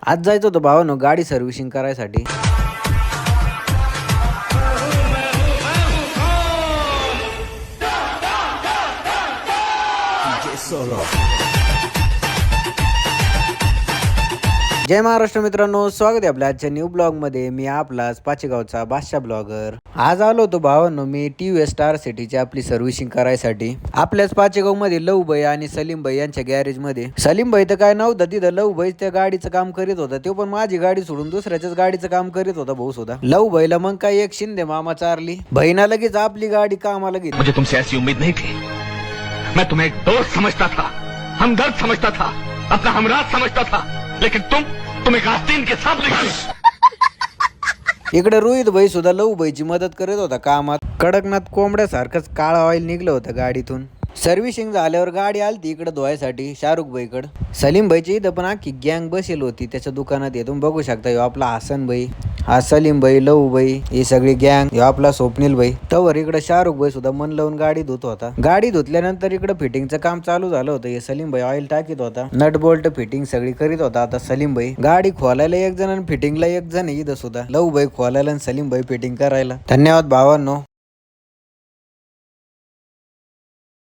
आज जायचं होतं भावानो गाडी सर्व्हिसिंग करायसाठी. जय महाराष्ट्र मित्रांनो, स्वागत आहे आपल्या आजच्या न्यू ब्लॉग मध्ये. मी आपलाच पाचेगावचा बादशाह ब्लॉगर. आज आलो होतो भावांनो मी TVS स्टार सिटीची आपली सर्व्हिसिंग करायसाठी. आपल्याच पाचेगाव मध्ये लव भाई आणि सलीम भाई यांच्या गॅरेज मध्ये. सलीम भाई तर काय नव्हतं तिथं, लव भाई त्या गाडीचं काम करीत होता. तो पण माझी गाडी सोडून दुसऱ्याच्याच गाडीचं काम करीत होता भाऊ सुद्धा. लव भाईला मग काय एक शिंदे मामा चारली, भाईना लगेच आपली गाडी कामाला घेतली. मुझे तुमसे ऐसी उम्मीद नहीं थी. मैं तुम्हें एक दोस्त समझता था, हमदर्द समझता था, अपना हमराज समझता था, लेकिन तुम एक आस्तीन के सांप निकले. इकडे रोहित भाई सुद्धा लव भाईची मदत करत होता कामात. कडकनाथ कोंबड्यासारखंच काळं ऑइल निघलं होतं गाडीतून. सर्व्हिसिंग झाल्यावर गाडी आलती इकडे धुवायसाठी शाहरुख भाईकडे. सलीम भाईची इथं पण अख्खी गँग बसेल होती त्याच्या दुकानात. हे तुम्ही बघू शकता, ह्यो आपला हसन भाई, हा सलीम भाई, लव भाई, ही सगळी गँग, ह्यो आपला स्वप्नील भाई. तवर इकडे शाहरुख भाई सुद्धा मन लावून गाडी धुत होता. गाडी धुतल्यानंतर इकडे फिटिंगचं काम चालू झालं होतं. हे सलीम भाई ऑइल टाकीत होता, नट बोल्ट फिटिंग सगळी करीत होता. आता सलीम भाई गाडी खोलायला एक जण आणि फिटिंगला एक जण. इथं सुद्धा लव भाई खोलायला आणि सलीम भाई फिटिंग करायला. धन्यवाद भावांनो.